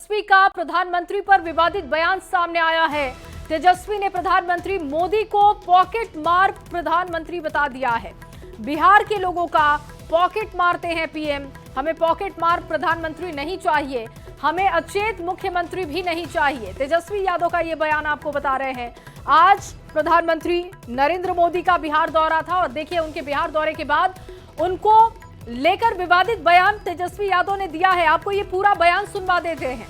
तेजस्वी का प्रधानमंत्री पर विवादित बयान सामने आया है। तेजस्वी ने प्रधानमंत्री मोदी को पॉकेट मार प्रधानमंत्री बता दिया है। बिहार के लोगों का पॉकेट मारते हैं पीएम, हमें पॉकेट मार प्रधानमंत्री नहीं चाहिए, हमें अचेत मुख्यमंत्री भी नहीं चाहिए। तेजस्वी यादव का ये बयान आपको बता रहे हैं। आज प्रधानमंत्री नरेंद्र मोदी का बिहार दौरा था और देखिए उनके बिहार दौरे के बाद उनको लेकर विवादित बयान तेजस्वी यादव ने दिया है। आपको ये पूरा बयान सुनवा देते हैं।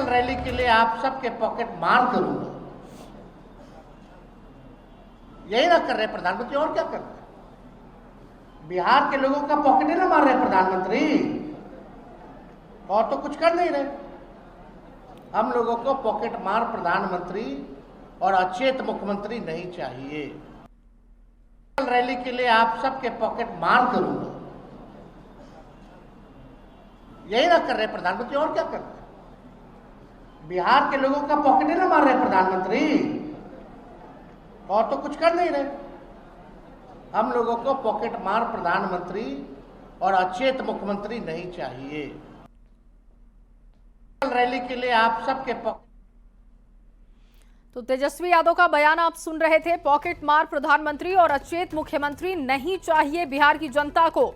रैली के लिए आप सबके पॉकेट मार करूंगा, यही ना कर रहे प्रधानमंत्री, और क्या कर रहे? बिहार के लोगों का पॉकेट ही ना मार रहे प्रधानमंत्री, और तो कुछ कर नहीं रहे। हम लोगों को पॉकेट मार प्रधानमंत्री और अचेत मुख्यमंत्री नहीं चाहिए। रैली के लिए आप सबके पॉकेट मार करूंगा, यही ना कर रहे प्रधानमंत्री, और क्या कर रहे? बिहार के लोगों का पॉकेट ही ना मार रहे प्रधानमंत्री, और तो कुछ कर नहीं रहे। हम लोगों को पॉकेट मार प्रधानमंत्री और अचेत मुख्यमंत्री नहीं चाहिए। रैली के लिए आप सबके तो तेजस्वी यादव का बयान आप सुन रहे थे। पॉकेट मार प्रधानमंत्री और अचेत मुख्यमंत्री नहीं चाहिए बिहार की जनता को।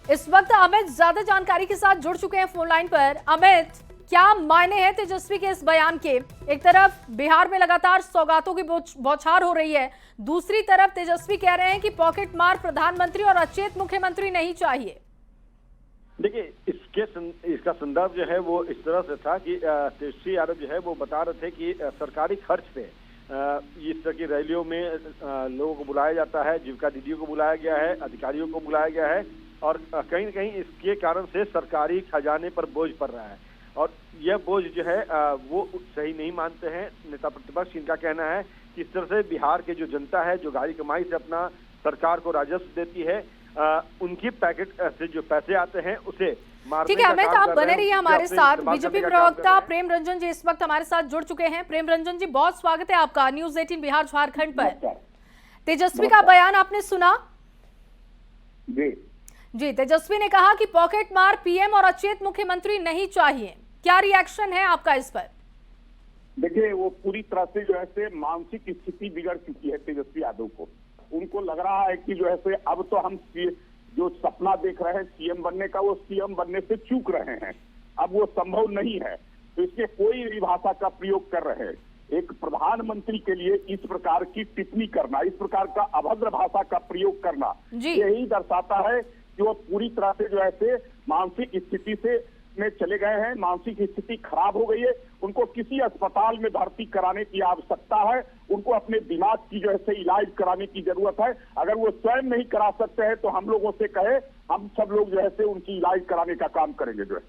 इस वक्त अमित ज्यादा जानकारी के साथ जुड़ चुके हैं फोन लाइन पर। अमित, क्या मायने हैं तेजस्वी के इस बयान के? एक तरफ बिहार में लगातार सौगातों की बौछार हो रही है, दूसरी तरफ तेजस्वी कह रहे हैं कि पॉकेट मार प्रधानमंत्री और अचेत मुख्यमंत्री नहीं चाहिए। देखिए, इसका संदर्भ जो है वो इस तरह से था कि तेजस्वी यादव जो है वो बता रहे थे कि सरकारी खर्च पे इस तरह की रैलियों में लोगों को बुलाया जाता है, जीविका दीदियों को बुलाया गया है, अधिकारियों को बुलाया गया है, और कहीं न कहीं इसके कारण से सरकारी खजाने पर बोझ पड़ रहा है। और यह बोझ जो है वो सही नहीं मानते हैं नेता प्रतिपक्ष। इनका कहना है कि इस तरह से बिहार के जो जनता है, जो गाड़ी कमाई से अपना सरकार को राजस्व देती है, उनकी पैकेट से जो पैसे आते हैं उसे मारने ठीक है अमित, आप बने रहिए हमारे साथ। बीजेपी प्रवक्ता प्रेम रंजन जी इस वक्त हमारे साथ जुड़ चुके हैं। प्रेम रंजन जी, बहुत स्वागत है आपका न्यूज़ 18 बिहार झारखंड पर। तेजस्वी का बयान आपने सुना? जी, तेजस्वी ने कहा कि पॉकेट मार पीएम और अचेत मुख्यमंत्री नहीं चाहिए। क्या रिएक्शन है आपका इस पर? देखिए, वो पूरी तरह से जो है से मानसिक स्थिति बिगड़ चुकी है तेजस्वी यादव को। उनको लग रहा है कि जो है से अब तो हम जो सपना देख रहे हैं सीएम बनने का, वो सीएम बनने से चूक रहे हैं, अब वो संभव नहीं है। तो इसके कोई भी भाषा का प्रयोग कर रहे हैं। एक प्रधानमंत्री के लिए इस प्रकार की टिप्पणी करना, इस प्रकार का अभद्र भाषा का प्रयोग करना, यही दर्शाता है कि वो पूरी तरह से जो है से मानसिक स्थिति से में चले गए हैं। मानसिक स्थिति खराब हो गई है। उनको किसी अस्पताल में भर्ती कराने की आवश्यकता है। उनको अपने दिमाग की जो है से इलाज कराने की जरूरत है। अगर वो स्वयं नहीं करा सकते हैं तो हम लोगों से कहे, हम सब लोग जो है से उनकी इलाज कराने का काम करेंगे जो है।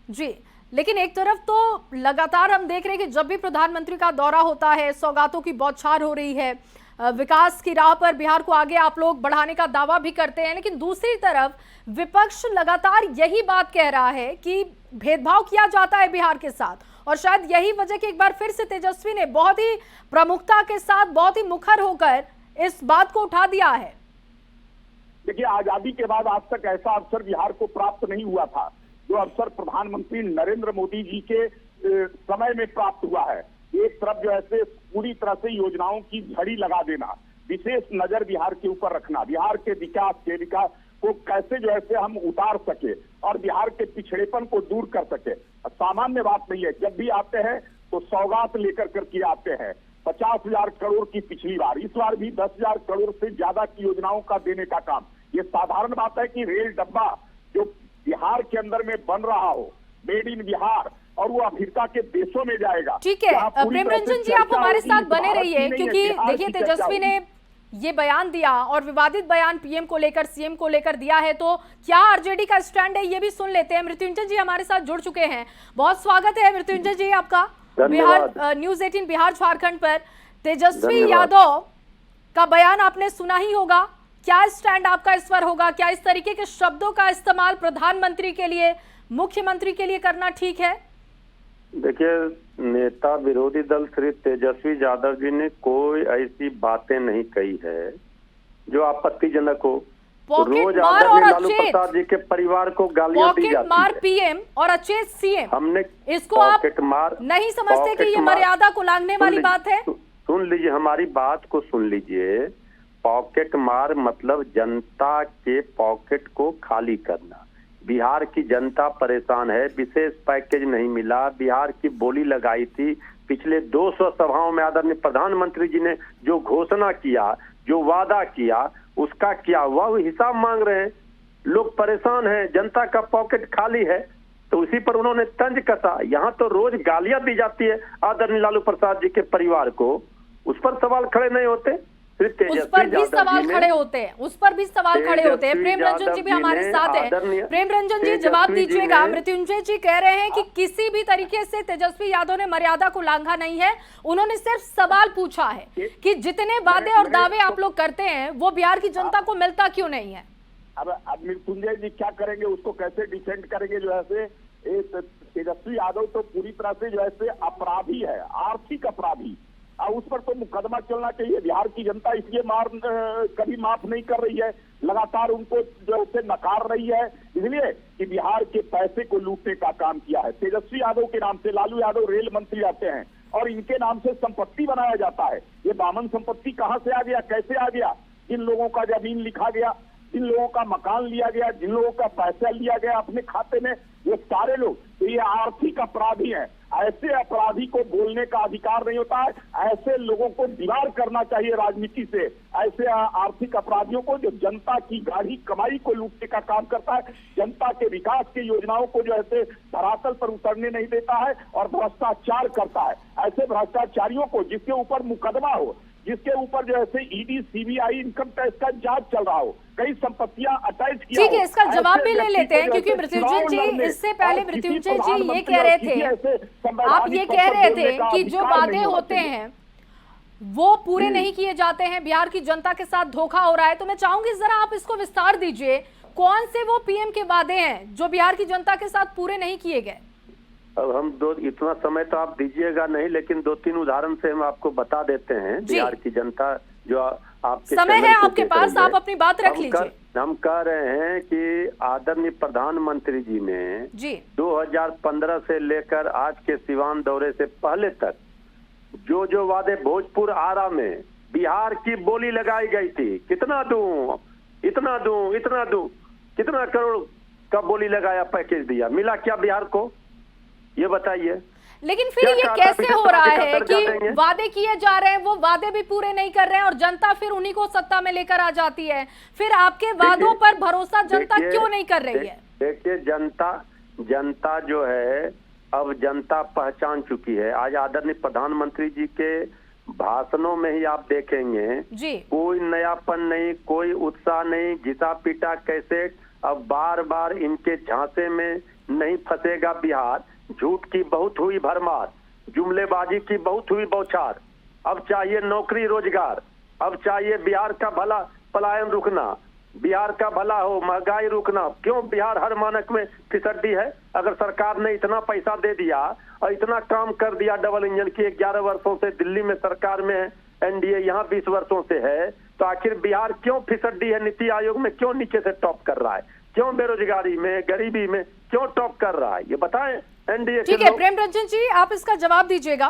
जी, लेकिन एक तरफ तो लगातार हम देख रहे हैं कि जब भी प्रधानमंत्री का दौरा होता है सौगातों की बौछार हो रही है, विकास की राह पर बिहार को आगे आप लोग बढ़ाने का दावा भी करते हैं, लेकिन दूसरी तरफ विपक्ष लगातार यही बात कह रहा है कि भेदभाव किया जाता है बिहार के साथ, और शायद यही वजह कि एक बार फिर से तेजस्वी ने बहुत ही प्रमुखता के साथ, बहुत ही मुखर होकर इस बात को उठा दिया है। देखिए, आजादी के बाद आज तक ऐसा अवसर बिहार को प्राप्त नहीं हुआ था जो अवसर प्रधानमंत्री नरेंद्र मोदी जी के समय में प्राप्त हुआ है। एक तरफ जो है से पूरी तरह से योजनाओं की झड़ी लगा देना, विशेष नजर बिहार के ऊपर रखना, बिहार के विकास को कैसे जो है से हम उतार सके और बिहार के पिछड़ेपन को दूर कर सके। सामान्य बात नहीं है। जब भी आते हैं तो सौगात लेकर करके आते हैं। 50,000 करोड़ की पिछली बार, इस बार भी 10,000 करोड़ से ज्यादा की योजनाओं का देने का काम। ये साधारण बात है कि रेल डब्बा जो बिहार के अंदर में बन रहा हो, मेड इन बिहार, और वो अफ्रीका के देशों में जाएगा। ठीक है प्रेम रंजन जी, आप हमारे साथ बने रहिए, क्योंकि देखिए तेजस्वी ने ये बयान दिया और विवादित बयान पीएम को लेकर, सीएम को लेकर दिया है, तो क्या आरजेडी का स्टैंड है ये भी सुन लेते हैं। मृत्युंजय जी हमारे साथ जुड़ चुके हैं। बहुत स्वागत है मृत्युंजय जी आपका बिहार न्यूज़ 18 बिहार झारखंड पर। तेजस्वी यादव का बयान आपने सुना ही होगा, क्या स्टैंड आपका इस पर होगा? क्या इस तरीके के शब्दों का इस्तेमाल प्रधानमंत्री के लिए, मुख्यमंत्री के लिए करना ठीक है? देखिए, नेता विरोधी दल श्री तेजस्वी यादव जी ने कोई ऐसी बातें नहीं कही है जो आपत्तिजनक हो। पॉकेट रोज मार और आदरणीय लालू अचेत, प्रसाद जी के परिवार को गालियां दी पॉकेट जाती मार है। पीएम और अचेत सीएम, हमने इसको आप पॉकेट मार नहीं समझते कि पॉकेट ये मार- मर्यादा को लांघने वाली बात है? सुन लीजिए, हमारी बात को सुन लीजिए। पॉकेट मार मतलब जनता के पॉकेट को खाली करना। बिहार की जनता परेशान है, विशेष पैकेज नहीं मिला। बिहार की बोली लगाई थी पिछले 200 सभाओं में आदरणीय प्रधानमंत्री जी ने जो घोषणा किया, जो वादा किया, उसका क्या हुआ, वो हिसाब मांग रहे हैं। लोग परेशान हैं, जनता का पॉकेट खाली है, तो उसी पर उन्होंने तंज कसा। यहाँ तो रोज गालियां दी जाती है आदरणीय लालू प्रसाद जी के परिवार को, उस पर सवाल खड़े नहीं होते। उस पर भी सवाल खड़े होते हैं, उस पर भी सवाल खड़े होते हैं। प्रेम रंजन जी भी हमारे साथ हैं। प्रेम रंजन जी, जवाब दीजिएगा। मृत्युंजय जी कह रहे हैं कि किसी भी तरीके से तेजस्वी यादव ने मर्यादा को लांघा नहीं है। उन्होंने सिर्फ सवाल पूछा है कि जितने वादे और दावे आप लोग करते हैं वो बिहार की जनता को मिलता क्यों नहीं है? अब मृत्युंजय जी क्या करेंगे, उसको कैसे डिफेंड करेंगे? जो है तेजस्वी यादव तो पूरी तरह से जो है अपराधी है, आर्थिक अपराधी, और उस पर तो मुकदमा चलना चाहिए। बिहार की जनता इसलिए कभी माफ नहीं कर रही है, लगातार उनको जो है नकार रही है, इसलिए कि बिहार के पैसे को लूटने का काम किया है। तेजस्वी यादव के नाम से लालू यादव रेल मंत्री आते हैं और इनके नाम से संपत्ति बनाया जाता है। ये बामन संपत्ति कहाँ से आ गया, कैसे आ गया? जिन लोगों का जमीन लिखा गया, जिन लोगों का मकान लिया गया, जिन लोगों का पैसा लिया गया अपने खाते में, ये सारे लोग तो ये आर्थिक अपराधी हैं। ऐसे अपराधी को बोलने का अधिकार नहीं होता है। ऐसे लोगों को दीवार करना चाहिए राजनीति से। ऐसे आर्थिक अपराधियों को, जो जनता की गाढ़ी कमाई को लूटने का काम करता है, जनता के विकास की योजनाओं को जो है धरातल पर उतरने नहीं देता है और भ्रष्टाचार करता है। ऐसे भ्रष्टाचारियों को, जिसके ऊपर मुकदमा हो, जिसके ऊपर जो है ईडी, सीबीआई, इनकम टैक्स का जांच चल रहा हो, कई संपत्तियां अटैच किया। ठीक है, इसका जवाब भी ले लेते हैं, क्योंकि मृत्युंजय जी, इससे पहले मृत्युंजय जी ये कह रहे थे, आप ये कह रहे थे कि जो वादे होते हैं वो पूरे नहीं किए जाते हैं, बिहार की जनता के साथ धोखा हो रहा है। तो मैं चाहूंगी जरा आप इसको विस्तार दीजिए, कौन से वो पीएम के वादे हैं जो बिहार की जनता के साथ पूरे नहीं किए गए? अब हम इतना समय तो आप दीजिएगा नहीं, लेकिन 2-3 उदाहरण से हम आपको बता देते हैं। बिहार की जनता जो आपके समय है आपके पास, आप अपनी बात रख लीजिए। हम कह रहे हैं कि आदरणीय प्रधानमंत्री जी ने 2015 से लेकर आज के सिवान दौरे से पहले तक जो वादे भोजपुर, आरा में बिहार की बोली लगाई गई थी, कितना दूं, इतना दूं, इतना दूं, कितना करोड़ का बोली लगाया, पैकेज दिया, मिला क्या बिहार को, ये बताइए। लेकिन फिर ये कैसे हो रहा है कि वादे किए जा रहे हैं, वो वादे भी पूरे नहीं कर रहे हैं और जनता फिर उन्हीं को सत्ता में लेकर आ जाती है। फिर आपके वादों पर भरोसा जनता क्यों नहीं कर रही है? देखिए, जनता जो है, अब जनता पहचान चुकी है। आज आदरणीय प्रधानमंत्री जी के भाषणों में ही आप देखेंगे जी, कोई नयापन नहीं, कोई उत्साह नहीं, घिसा पीटा कैसे। अब बार बार इनके झांसे में नहीं फंसेगा बिहार। झूठ की बहुत हुई भरमार, जुमलेबाजी की बहुत हुई बौछार। अब चाहिए नौकरी रोजगार, अब चाहिए बिहार का भला, पलायन रुकना, बिहार का भला हो, महंगाई रुकना। क्यों बिहार हर मानक में फिसड्डी है? अगर सरकार ने इतना पैसा दे दिया और इतना काम कर दिया डबल इंजन की, 11 वर्षों से दिल्ली में सरकार में है, एनडीए यहाँ 20 वर्षों से है, तो आखिर बिहार क्यों फिसड्डी है? नीति आयोग में क्यों नीचे से टॉप कर रहा है? क्यों बेरोजगारी में, गरीबी में क्यों टॉप कर रहा है? ये बताएं एनडीए। ठीक है, प्रेम रंजन जी आप इसका जवाब दीजिएगा।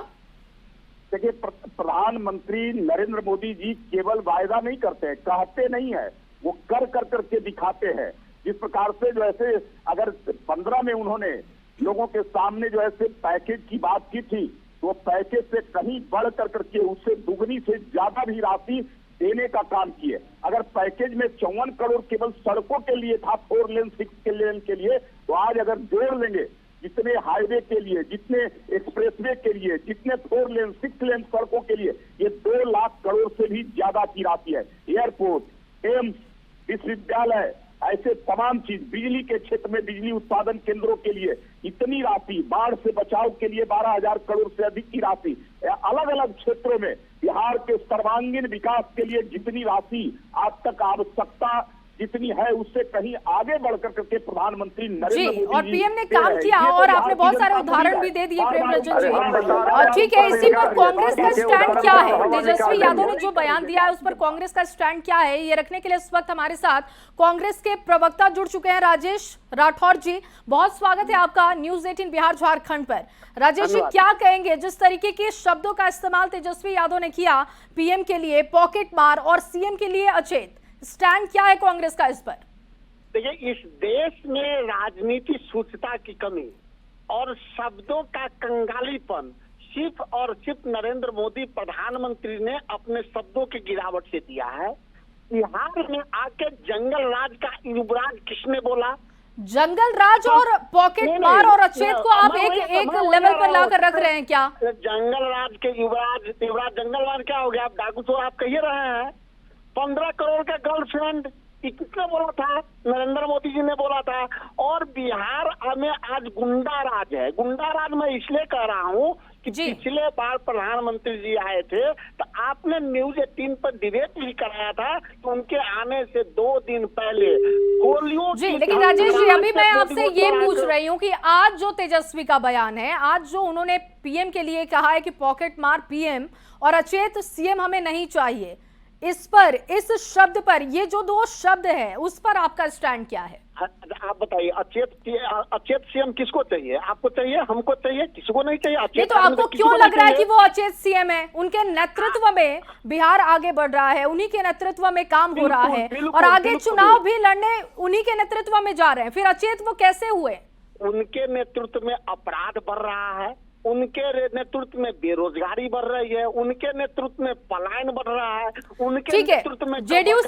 देखिए, प्रधानमंत्री नरेंद्र मोदी जी केवल वायदा नहीं करते हैं, कहते नहीं है, वो कर करके दिखाते हैं। जिस प्रकार से जो ऐसे अगर 15 में उन्होंने लोगों के सामने जो ऐसे पैकेज की बात की थी, तो पैकेज से कहीं बढ़ करके उससे दुगनी से ज्यादा भी राशि देने का काम किए। अगर पैकेज में 54 करोड़ केवल सड़कों के लिए था, 4 लेन 6 लेन के लिए, तो आज अगर जोड़ लेंगे जितने हाईवे के लिए, जितने एक्सप्रेसवे के लिए, जितने 4 लेन 6 लेन सड़कों के लिए, ये 2 लाख करोड़ से भी ज्यादा की राशि है। एयरपोर्ट, एम्स, विश्वविद्यालय, ऐसे तमाम चीज, बिजली के क्षेत्र में बिजली उत्पादन केंद्रों के लिए इतनी राशि, बाढ़ से बचाव के लिए 12,000 करोड़ से अधिक की राशि, अलग अलग क्षेत्रों में बिहार के सर्वांगीण विकास के लिए जितनी राशि आज तक आवश्यकता जितनी है उससे कहीं आगे बढ़कर करके प्रधानमंत्री नरेंद्र जी, मोदी और जी पीएम ने दे काम रहे हैं। किया ये तो और बिहार आपने की बहुत जनता सारे को उदाहरण दिया भी है। दे दिए बार-बार प्रेमरंजन जी। बताओ, ठीक है, इसी पर कांग्रेस का देखिए, स्टैंड उदाहरण क्या है? हवा निकाल तेजस्वी देंगे। यादव ने जो बयान दिया है उस पर कांग्रेस का स्टैंड क्या है, ये रखने के लिए इस वक्त हमारे साथ कांग्रेस के प्रवक्ता जुड़ चुके हैं, राजेश राठौर जी। बहुत स्वागत है आपका न्यूज 18 बिहार झारखंड पर। राजेश जी, क्या कहेंगे जिस तरीके के शब्दों का इस्तेमाल तेजस्वी यादव ने किया पीएम के लिए पॉकेट मार और सीएम के लिए अचेत, स्टैंड क्या है कांग्रेस का इस पर? देखिए, इस देश में राजनीति सूचना की कमी और शब्दों का कंगालीपन सिर्फ और सिर्फ नरेंद्र मोदी प्रधानमंत्री ने अपने शब्दों की गिरावट से दिया है। बिहार में आके जंगल राज का युवराज किसने बोला? जंगल राज और पॉकेट मार और अचेत को आप एक लेवल पर लाकर रख रहे हैं क्या? जंगल राज के युवराज जंगल राज क्या हो गया? आप डाकू तो आप कह रहे हैं। 15 करोड़ का गर्लफ्रेंड किसने बोला था? नरेंद्र मोदी जी ने बोला था। और बिहार में आज गुंडा राज है। गुंडा राज मैं इसलिए कह रहा हूँ कि पिछले बार प्रधानमंत्री जी आए थे तो आपने न्यूज 18 पर डिबेट भी कराया था कि उनके आने से 2 दिन पहले गोलियों जी। लेकिन राजेश जी, अभी मैं आपसे ये पूछ रही हूँ कि आज जो तेजस्वी का बयान है, आज जो उन्होंने पीएम के लिए कहा है कि पॉकेट मार पीएम और अचेत सीएम हमें नहीं चाहिए, इस पर, इस शब्द पर, ये जो 2 शब्द है उस पर आपका स्टैंड क्या है? आप बताइए, अचेत सीएम किसको चाहिए? आपको चाहिए, हमको चाहिए, किसको नहीं चाहिए? ये तो आपको क्यों लग रहा है कि वो अचेत सीएम है? उनके नेतृत्व में बिहार आगे बढ़ रहा है, उन्हीं के नेतृत्व में काम हो रहा है और आगे चुनाव भी लड़ने उन्हीं के नेतृत्व में जा रहे हैं, फिर अचेत वो कैसे हुए? उनके नेतृत्व में अपराध बढ़ रहा है, उनके नेतृत्व में बेरोजगारी बढ़ रही है, उनके नेतृत्व में पलायन बढ़ रहा है, उनके नेतृत्व में जेडीयू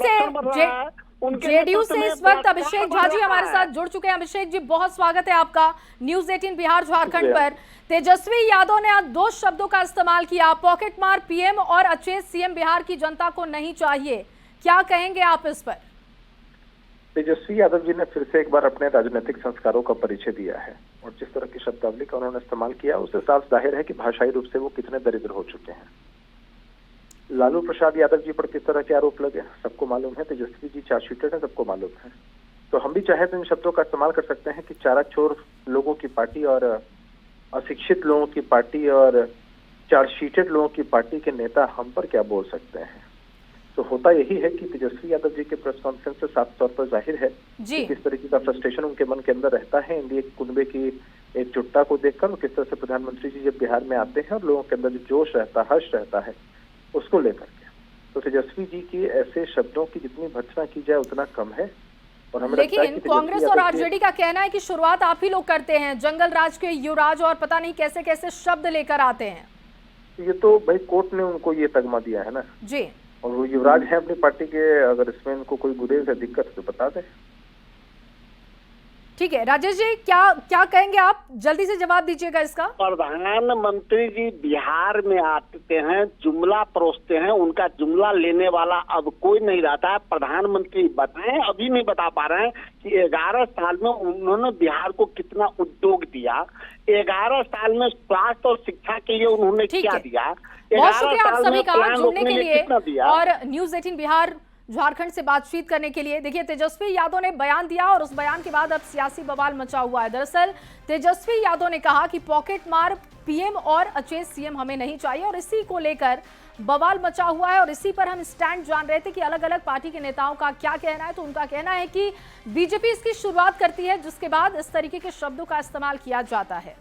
से इस वक्त अभिषेक झा जी हमारे साथ जुड़ चुके हैं। अभिषेक जी, बहुत स्वागत है आपका न्यूज 18 बिहार झारखंड पर। तेजस्वी यादव ने आज 2 शब्दों का इस्तेमाल किया, पॉकेट मार पीएम और अचेत सीएम बिहार की जनता को नहीं चाहिए, क्या कहेंगे आप इस पर? तेजस्वी यादव जी ने फिर से एक बार अपने राजनीतिक संस्कारों का परिचय दिया है और जिस तरह की शब्दावली का उन्होंने इस्तेमाल किया उससे साफ जाहिर है कि भाषाई रूप से वो कितने दरिद्र हो चुके हैं। लालू प्रसाद यादव जी पर किस तरह के आरोप लगे सबको मालूम है। तेजस्वी जी चार्जशीटेड है, सबको मालूम है। तो हम भी चाहे तो इन शब्दों का इस्तेमाल कर सकते हैं कि चाराचोर लोगों की पार्टी और अशिक्षित लोगों की पार्टी और चार्जशीटेड लोगों की पार्टी के नेता हम पर क्या बोल सकते हैं। तो होता यही है कि तेजस्वी यादव जी के प्रेस कॉन्फ्रेंस से साफ तौर पर जाहिर है कि किस तरीके का फ्रस्ट्रेशन उनके मन के अंदर रहता है एनडीए कुनबे की एकजुटता को देखकर और किस तरह से प्रधानमंत्री जी जब बिहार में आते हैं और लोगों के अंदर जो जोश रहता है, हर्ष रहता है, उसको लेकर के। तो तेजस्वी जी की ऐसे शब्दों की जितनी भर्त्सना की जाए उतना कम है। और हमें लेकिन कांग्रेस और आरजेडी का कहना है कि शुरुआत आप ही लोग करते हैं, जंगल राज के युवराज और पता नहीं कैसे कैसे शब्द लेकर आते हैं। ये तो भाई कोर्ट ने उनको ये तगमा दिया है ना जी, और वो युवराज है अपनी पार्टी के। अगर इसमें इनको कोई गुरेज है, दिक्कत है तो बता दें। ठीक है राजेश जी, क्या कहेंगे आप? जल्दी से जवाब दीजिएगा इसका। प्रधानमंत्री जी बिहार में आते हैं, जुमला परोसते हैं, उनका जुमला लेने वाला अब कोई नहीं रहता है। प्रधानमंत्री बताएं, अभी नहीं बता पा रहे हैं कि 11 साल में उन्होंने बिहार को कितना उद्योग दिया, 11 साल में स्वास्थ्य और शिक्षा के लिए उन्होंने क्या दिया। बहुत शुक्रिया आप सभी का जुड़ने के लिए और न्यूज 18 बिहार झारखंड से बातचीत करने के लिए। देखिए, तेजस्वी यादव ने बयान दिया और उस बयान के बाद अब सियासी बवाल मचा हुआ है। दरअसल तेजस्वी यादव ने कहा कि पॉकेट मार पीएम और अचेत सीएम हमें नहीं चाहिए और इसी को लेकर बवाल मचा हुआ है और इसी पर हम स्टैंड जान रहे थे कि अलग अलग पार्टी के नेताओं का क्या कहना है। तो उनका कहना है कि बीजेपी इसकी शुरुआत करती है जिसके बाद इस तरीके के शब्दों का इस्तेमाल किया जाता है।